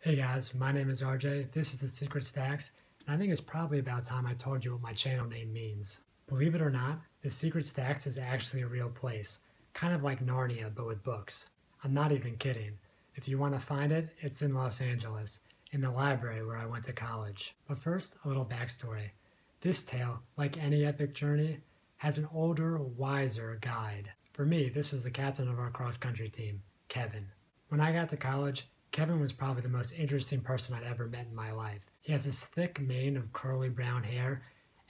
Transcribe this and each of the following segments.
Hey guys, my name is RJ, this is The Secret Stacks, and I think it's probably about time I told you what my channel name means. Believe it or not, The Secret Stacks is actually a real place, kind of like Narnia but with books. I'm not even kidding. If you want to find it, it's in Los Angeles, in the library where I went to college. But first, a little backstory. This tale, like any epic journey, has an older, wiser guide. For me, this was the captain of our cross-country team, Kevin. When I got to college, Kevin was probably the most interesting person I'd ever met in my life. He has this thick mane of curly brown hair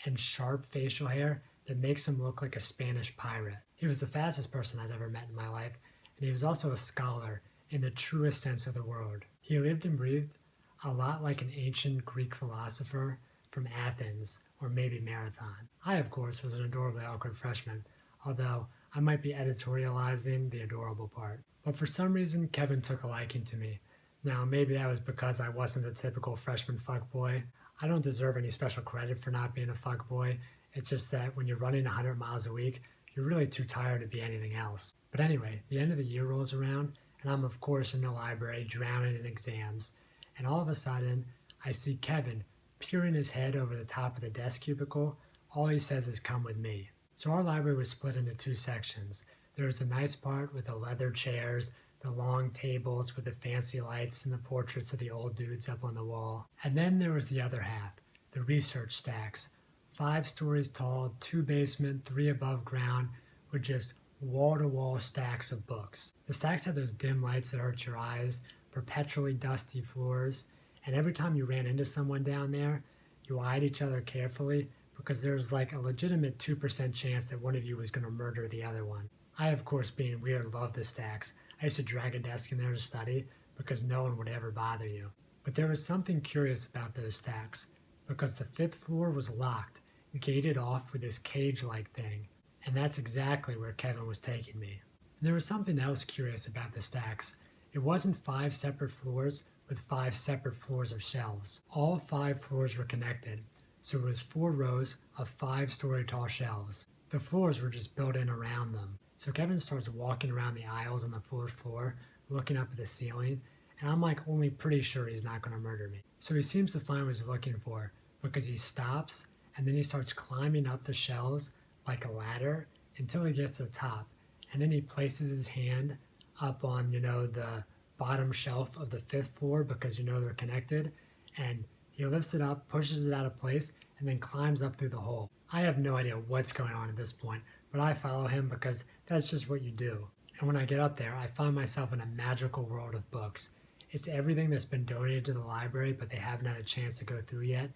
and sharp facial hair that makes him look like a Spanish pirate. He was the fastest person I'd ever met in my life, and he was also a scholar in the truest sense of the word. He lived and breathed a lot like an ancient Greek philosopher from Athens or maybe Marathon. I, of course, was an adorably awkward freshman, although I might be editorializing the adorable part. But for some reason, Kevin took a liking to me. Now, maybe that was because I wasn't the typical freshman fuckboy. I don't deserve any special credit for not being a fuckboy. It's just that when you're running 100 miles a week, you're really too tired to be anything else. But anyway, the end of the year rolls around, and I'm of course in the library drowning in exams. And all of a sudden, I see Kevin peering his head over the top of the desk cubicle. All he says is, "Come with me." So our library was split into two sections. There was a nice part with the leather chairs, the long tables with the fancy lights and the portraits of the old dudes up on the wall. And then there was the other half, the research stacks. 5 stories tall, 2 basement, 3 above ground, with just wall-to-wall stacks of books. The stacks had those dim lights that hurt your eyes, perpetually dusty floors, and every time you ran into someone down there, you eyed each other carefully because there was like a legitimate 2% chance that one of you was going to murder the other one. I, of course, being weird, loved the stacks. I used to drag a desk in there to study because no one would ever bother you. But there was something curious about those stacks because the 5th floor was locked, gated off with this cage-like thing, and that's exactly where Kevin was taking me. And there was something else curious about the stacks. It wasn't 5 separate floors with 5 separate floors of shelves. All 5 floors were connected, so it was 4 rows of 5-story tall shelves. The floors were just built in around them. So Kevin starts walking around the aisles on the 4th floor, looking up at the ceiling, and I'm like only pretty sure he's not going to murder me. So he seems to find what he's looking for because he stops and then he starts climbing up the shelves like a ladder until he gets to the top. And then he places his hand up on, the bottom shelf of the 5th floor because they're connected, and he lifts it up, pushes it out of place, and then climbs up through the hole. I have no idea what's going on at this point, but I follow him because that's just what you do. And when I get up there, I find myself in a magical world of books. It's everything that's been donated to the library, but they haven't had a chance to go through yet.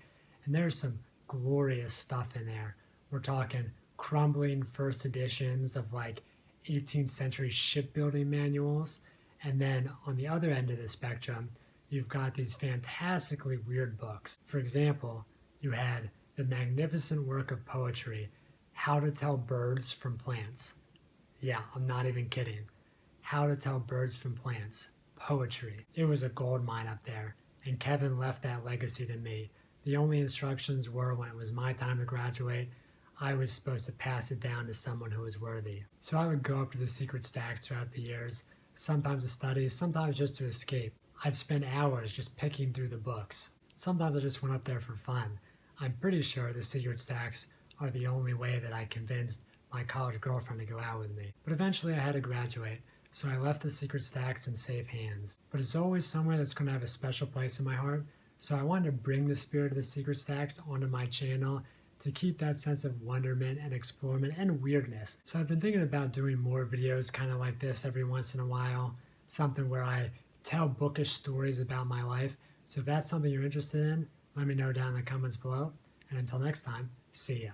And there's some glorious stuff in there. We're talking crumbling first editions of like 18th century shipbuilding manuals. And then on the other end of the spectrum, you've got these fantastically weird books. For example, you had the magnificent work of poetry, How to Tell Birds from Plants. Yeah, I'm not even kidding. How to Tell Birds from Plants. Poetry. It was a gold mine up there, and Kevin left that legacy to me. The only instructions were when it was my time to graduate, I was supposed to pass it down to someone who was worthy. So I would go up to the secret stacks throughout the years, sometimes to study, sometimes just to escape. I'd spend hours just picking through the books. Sometimes I just went up there for fun. I'm pretty sure the secret stacks are the only way that I convinced my college girlfriend to go out with me. But eventually I had to graduate, so I left the secret stacks in safe hands. But it's always somewhere that's going to have a special place in my heart, so I wanted to bring the spirit of the secret stacks onto my channel to keep that sense of wonderment and explorement and weirdness. So I've been thinking about doing more videos kind of like this every once in a while, something where I tell bookish stories about my life. So if that's something you're interested in, let me know down in the comments below. And until next time, see ya.